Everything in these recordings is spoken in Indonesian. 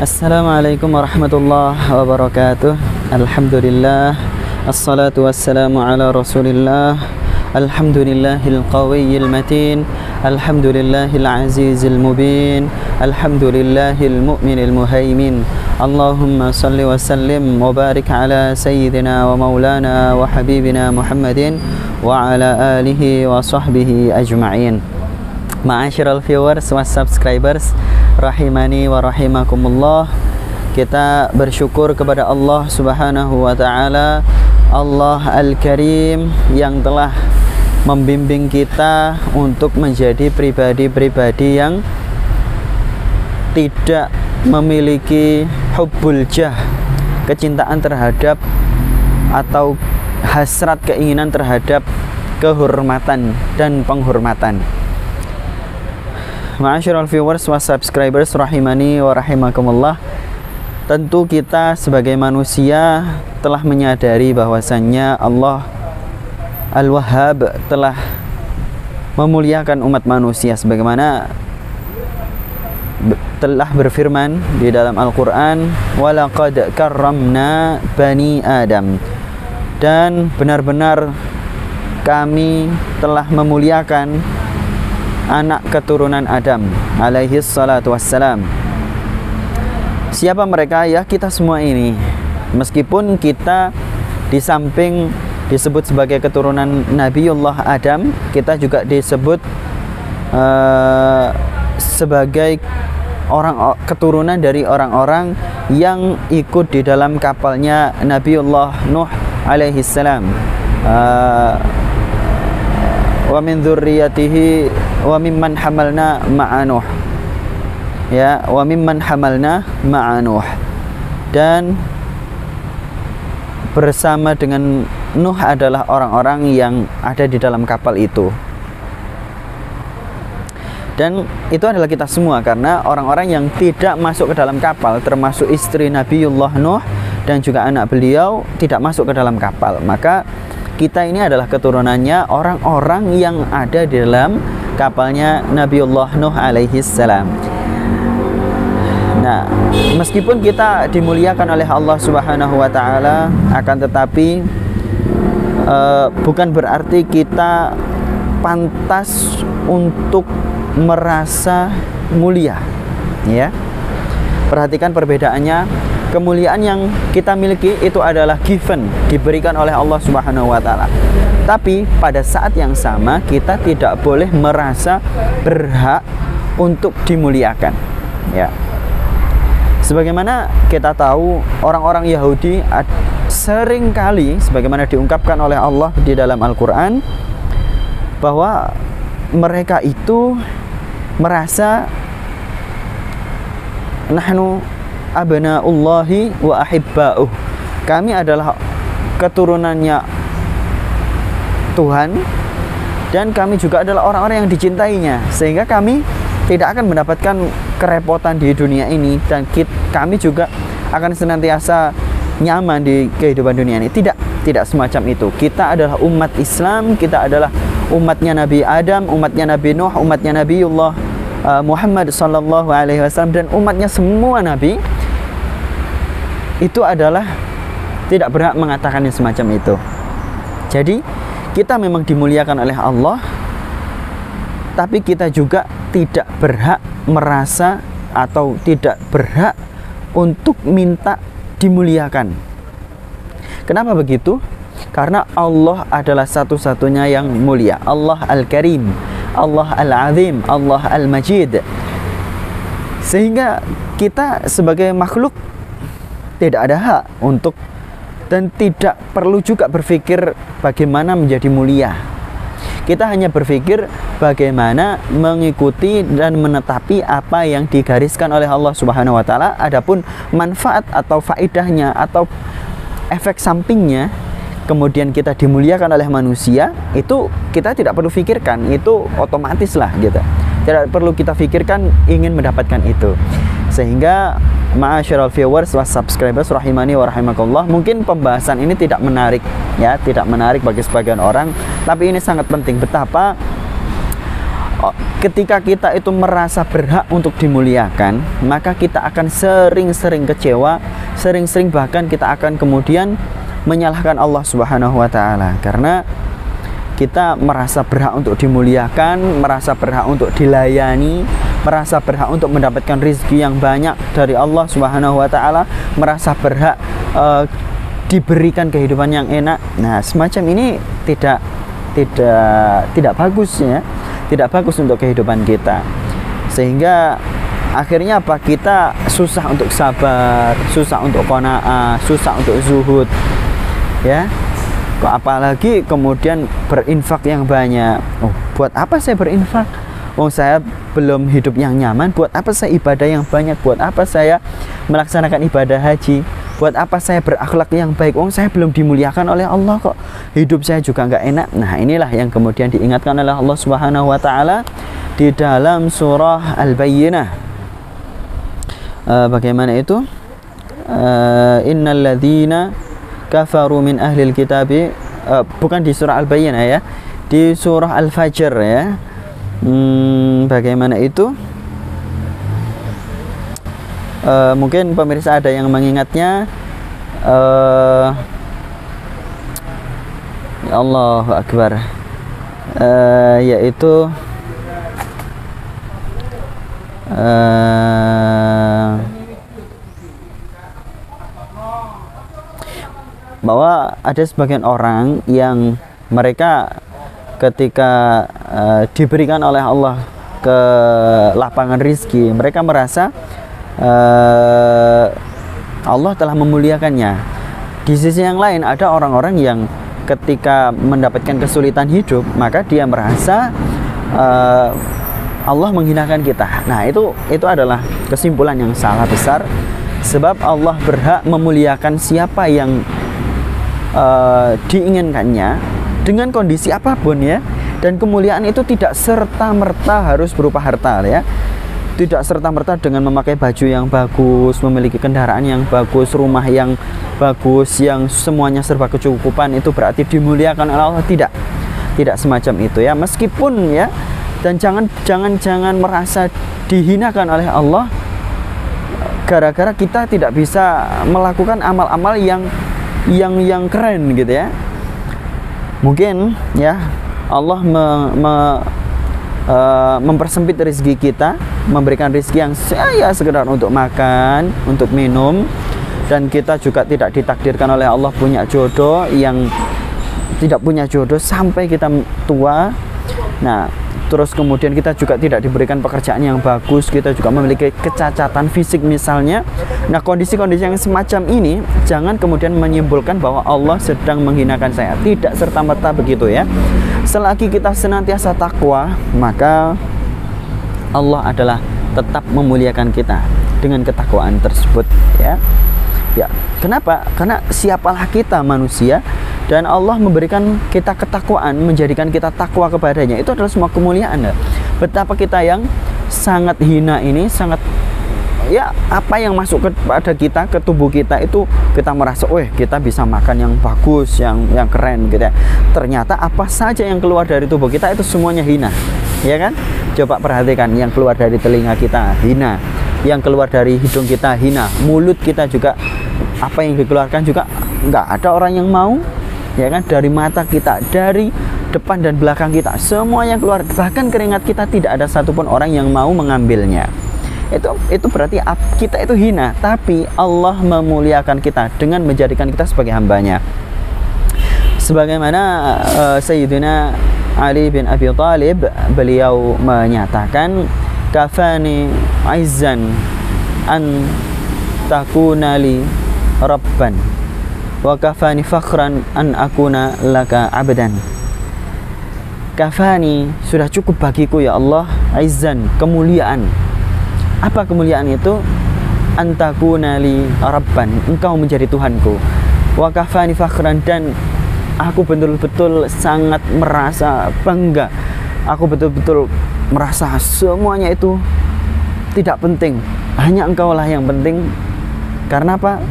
Assalamualaikum warahmatullahi wabarakatuh. Alhamdulillah, assalatu wassalamu ala rasulillah. Alhamdulillahil qawiyil matin, alhamdulillahil azizil mubin, alhamdulillahil mu'minil muhaimin. Allahumma salli wa sallim wa barik ala sayyidina wa maulana wa habibina Muhammadin wa ala alihi wa sahbihi ajma'in. Ma'asyiral viewers wa subscribers rahimani wa rahimakumullah. Kita bersyukur kepada Allah Subhanahu wa taala, Allah Al-Karim, yang telah membimbing kita untuk menjadi pribadi-pribadi yang tidak memiliki hubbul jah, kecintaan terhadap atau hasrat keinginan terhadap kehormatan dan penghormatan. Ma'asyiral viewers wa subscribers rahimani wa rahimakumullah. Tentu kita sebagai manusia telah menyadari bahwasannya Allah Al-Wahhab telah memuliakan umat manusia sebagaimana telah berfirman di dalam Al-Quran, walaqad karramna bani Adam, dan benar-benar kami telah memuliakan anak keturunan Adam alaihi salatu wassalam. Siapa mereka? Ya, kita semua ini. Meskipun kita di samping disebut sebagai keturunan Nabiullah Adam, kita juga disebut sebagai keturunan dari orang-orang yang ikut di dalam kapalnya Nabiullah Nuh alaihi salam. Wa min dzurriyyatihi wa mimman hamalna ma'a Nuh. Ya, wa mimman hamalna ma'a Nuh. Dan bersama dengan Nuh adalah orang-orang yang ada di dalam kapal itu. Dan itu adalah kita semua, karena orang-orang yang tidak masuk ke dalam kapal, termasuk istri Nabiullah Nuh dan juga anak beliau, tidak masuk ke dalam kapal. Maka kita ini adalah keturunannya orang-orang yang ada di dalam kapalnya Nabiullah Nuh alaihi salam. Nah, meskipun kita dimuliakan oleh Allah Subhanahu wa taala, akan tetapi bukan berarti kita pantas untuk merasa mulia, ya. Perhatikan perbedaannya. Kemuliaan yang kita miliki itu adalah given, diberikan oleh Allah Subhanahu wa taala. Tapi pada saat yang sama kita tidak boleh merasa berhak untuk dimuliakan, ya. Sebagaimana kita tahu, orang-orang Yahudi seringkali sebagaimana diungkapkan oleh Allah di dalam Al-Qur'an, bahwa mereka itu merasa nahnu abnaullahi wa ahibba'uh, kami adalah keturunannya Tuhan dan kami juga adalah orang-orang yang dicintainya, sehingga kami tidak akan mendapatkan kerepotan di dunia ini dan kami juga akan senantiasa nyaman di kehidupan dunia ini. Tidak semacam itu. Kita adalah umat Islam, kita adalah umatnya Nabi Adam, umatnya Nabi Nuh, umatnya Nabiullah Muhammad sallallahu alaihi wasallam, dan umatnya semua nabi itu adalah tidak berhak mengatakan yang semacam itu. Jadi kita memang dimuliakan oleh Allah, tapi kita juga tidak berhak merasa atau tidak berhak untuk minta dimuliakan. Kenapa begitu? Karena Allah adalah satu-satunya yang mulia. Allah Al-Karim, Allah Al-Azim, Allah Al-Majid. Sehingga kita sebagai makhluk tidak ada hak untuk, dan tidak perlu juga berpikir bagaimana menjadi mulia. Kita hanya berpikir bagaimana mengikuti dan menetapi apa yang digariskan oleh Allah Subhanahu wa taala. Adapun manfaat atau faedahnya atau efek sampingnya kemudian kita dimuliakan oleh manusia, itu kita tidak perlu pikirkan, itu otomatis lah gitu. Tidak perlu kita pikirkan ingin mendapatkan itu. Sehingga ma'asyiral viewers wa subscribers rahimani wa rahimakumullah, mungkin pembahasan ini tidak menarik, ya, tidak menarik bagi sebagian orang, tapi ini sangat penting. Betapa ketika kita itu merasa berhak untuk dimuliakan, maka kita akan sering-sering kecewa, sering-sering bahkan kita akan kemudian menyalahkan Allah Subhanahu wa taala, karena kita merasa berhak untuk dimuliakan, merasa berhak untuk dilayani, merasa berhak untuk mendapatkan rezeki yang banyak dari Allah Subhanahu wa taala, merasa berhak diberikan kehidupan yang enak. Nah, semacam ini tidak bagus ya. Tidak bagus untuk kehidupan kita, sehingga akhirnya apa, kita susah untuk sabar, susah untuk qanaah, susah untuk zuhud ya. Apalagi kemudian berinfak yang banyak. Oh, buat apa saya berinfak? Oh, saya belum hidup yang nyaman. Buat apa saya ibadah yang banyak? Buat apa saya melaksanakan ibadah haji? Buat apa saya berakhlak yang baik? Oh, saya belum dimuliakan oleh Allah kok. Hidup saya juga nggak enak. Nah, inilah yang kemudian diingatkan oleh Allah Subhanahu wa taala di dalam surah Al-Bayyinah. Bagaimana itu? Innal ladzina kafaru min ahlil kitabi, bukan di surah Al-Bayyinah ya. Di surah Al-Fajr ya. Bagaimana itu? Mungkin pemirsa ada yang mengingatnya. Ya Allahu Akbar, yaitu bahwa ada sebagian orang yang mereka ketika diberikan oleh Allah ke lapangan rizki, mereka merasa Allah telah memuliakannya. Di sisi yang lain ada orang-orang yang ketika mendapatkan kesulitan hidup, maka dia merasa Allah menghinakan kita. Nah, itu adalah kesimpulan yang salah besar, sebab Allah berhak memuliakan siapa yang diinginkannya dengan kondisi apapun ya. Dan kemuliaan itu tidak serta-merta harus berupa harta ya. Tidak serta-merta dengan memakai baju yang bagus, memiliki kendaraan yang bagus, rumah yang bagus, yang semuanya serba kecukupan itu berarti dimuliakan oleh Allah. Tidak semacam itu ya. Meskipun ya, dan jangan merasa dihinakan oleh Allah gara-gara kita tidak bisa melakukan amal-amal yang keren gitu ya. Mungkin ya Allah mempersempit rezeki kita, memberikan rezeki yang sekedar untuk makan, untuk minum, dan kita juga tidak ditakdirkan oleh Allah punya jodoh, yang tidak punya jodoh sampai kita tua. Nah, terus kemudian kita juga tidak diberikan pekerjaan yang bagus, kita juga memiliki kecacatan fisik misalnya. Nah, kondisi-kondisi yang semacam ini jangan kemudian menyimpulkan bahwa Allah sedang menghinakan saya. Tidak serta-merta begitu ya. Selagi kita senantiasa takwa, maka Allah adalah tetap memuliakan kita dengan ketakwaan tersebut ya. Ya, kenapa? Karena siapalah kita, manusia, dan Allah memberikan kita ketakwaan, menjadikan kita takwa kepadanya. Itu adalah semua kemuliaan ya. Betapa kita yang sangat hina ini, sangat ya, apa yang masuk kepada kita, ke tubuh kita itu kita merasa, kita bisa makan yang bagus, yang keren gitu ya. Ternyata apa saja yang keluar dari tubuh kita itu semuanya hina, ya kan? Coba perhatikan, yang keluar dari telinga kita hina, yang keluar dari hidung kita hina, mulut kita juga, apa yang dikeluarkan juga nggak ada orang yang mau, ya kan? Dari mata kita, dari depan dan belakang kita, semua yang keluar, bahkan keringat kita, tidak ada satupun orang yang mau mengambilnya. Itu berarti kita itu hina, tapi Allah memuliakan kita dengan menjadikan kita sebagai hambanya. Sebagaimana Sayyidina Ali bin Abi Thalib, beliau menyatakan, kafani izzan an takuna li rabban wa kafani fakhran an akuna laka abdan. Kafani, sudah cukup bagiku ya Allah, izzan, kemuliaan. Apa kemuliaan itu? Antakuna li rabban, engkau menjadi Tuhanku. Wa kafani fakhran, dan aku betul-betul sangat merasa bangga. Aku betul-betul merasa semuanya itu tidak penting, hanya engkaulah yang penting. Karena apa?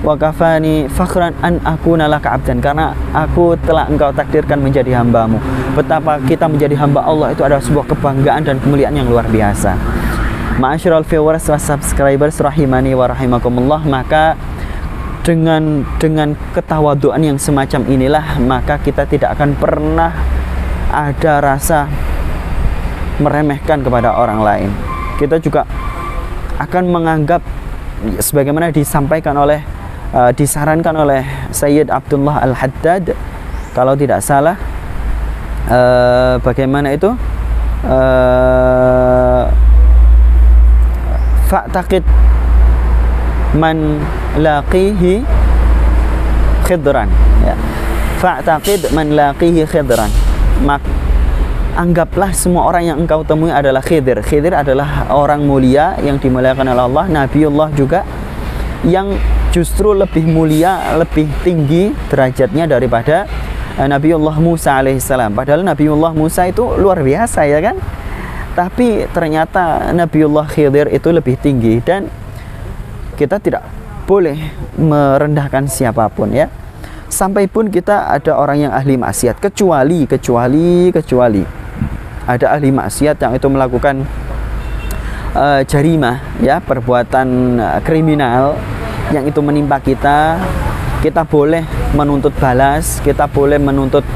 wa kafani fakhran an akuna laka abdan, karena aku telah engkau takdirkan menjadi hambamu. Betapa kita menjadi hamba Allah itu adalah sebuah kebanggaan dan kemuliaan yang luar biasa. Ma'asyiral viewers wa subscribers rahimani wa rahimakumullah, maka dengan ketawaduan yang semacam inilah maka kita tidak akan pernah ada rasa meremehkan kepada orang lain. Kita juga akan menganggap sebagaimana disampaikan oleh disarankan oleh Sayyid Abdullah Al-Haddad kalau tidak salah, bagaimana itu, fa'taqid man laqihi khidran, ya. Fa'taqid man laqihi khidran, anggaplah semua orang yang engkau temui adalah Khidir. Khidir adalah orang mulia yang dimuliakan oleh Allah, Nabiullah juga, yang justru lebih mulia, lebih tinggi derajatnya daripada Nabiullah Musa alaihissalam. Padahal Nabiullah Musa itu luar biasa, ya kan? Tapi ternyata Nabiullah Khidir itu lebih tinggi, dan kita tidak boleh merendahkan siapapun, ya. Sampai pun kita ada orang yang ahli maksiat, kecuali ada ahli maksiat yang itu melakukan jarimah, ya, perbuatan kriminal yang itu menimpa kita. Kita boleh menuntut balas, kita boleh menuntut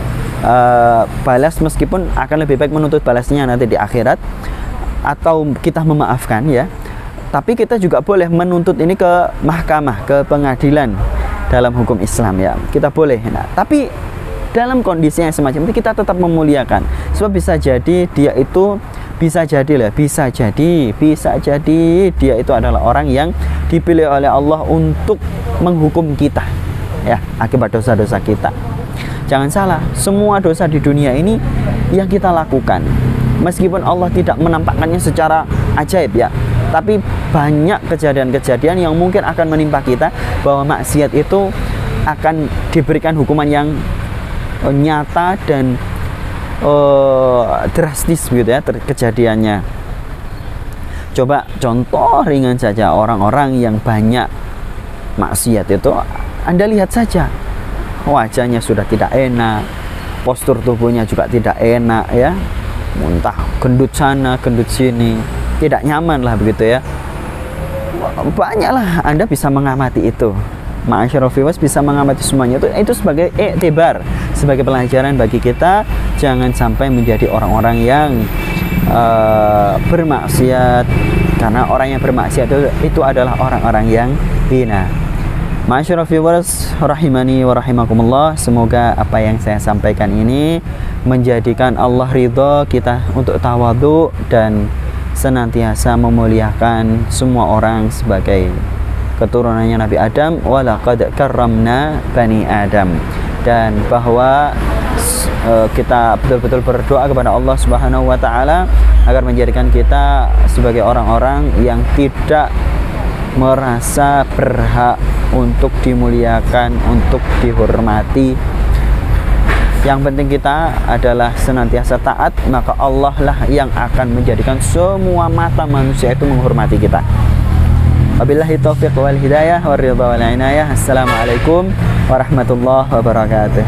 balas, meskipun akan lebih baik menuntut balasnya nanti di akhirat, atau kita memaafkan, ya. Tapi kita juga boleh menuntut ini ke mahkamah, ke pengadilan dalam hukum Islam, ya. Kita boleh. Nah, tapi dalam kondisi yang semacam itu kita tetap memuliakan, sebab bisa jadi dia itu bisa jadi dia itu adalah orang yang dipilih oleh Allah untuk menghukum kita, ya, akibat dosa-dosa kita. Jangan salah, semua dosa di dunia ini yang kita lakukan, meskipun Allah tidak menampakkannya secara ajaib, ya, tapi banyak kejadian-kejadian yang mungkin akan menimpa kita, bahwa maksiat itu akan diberikan hukuman yang nyata dan drastis, gitu ya, kejadiannya. Coba contoh ringan saja, orang-orang yang banyak maksiat itu, Anda lihat saja, wajahnya sudah tidak enak, postur tubuhnya juga tidak enak, ya, muntah, gendut sana, gendut sini, tidak nyaman lah, begitu ya. Banyaklah Anda bisa mengamati itu. Ma'asyiral viewers bisa mengamati semuanya itu sebagai iktibar, sebagai pelajaran bagi kita, jangan sampai menjadi orang-orang yang bermaksiat, karena orang yang bermaksiat itu adalah orang-orang yang hina. Ma'asyiral viewers rahimani wa rahimakumullah, semoga apa yang saya sampaikan ini menjadikan Allah ridho kita untuk tawadhu dan senantiasa memuliakan semua orang sebagai keturunannya Nabi Adam, walaqad karramna bani Adam, dan bahwa kita betul-betul berdoa kepada Allah Subhanahu wa taala agar menjadikan kita sebagai orang-orang yang tidak merasa berhak untuk dimuliakan, untuk dihormati. Yang penting kita adalah senantiasa taat, maka Allah lah yang akan menjadikan semua mata manusia itu menghormati kita. Wabillahi taufiq wal hidayah, war ridha wal inayah. Assalamualaikum warahmatullahi wabarakatuh.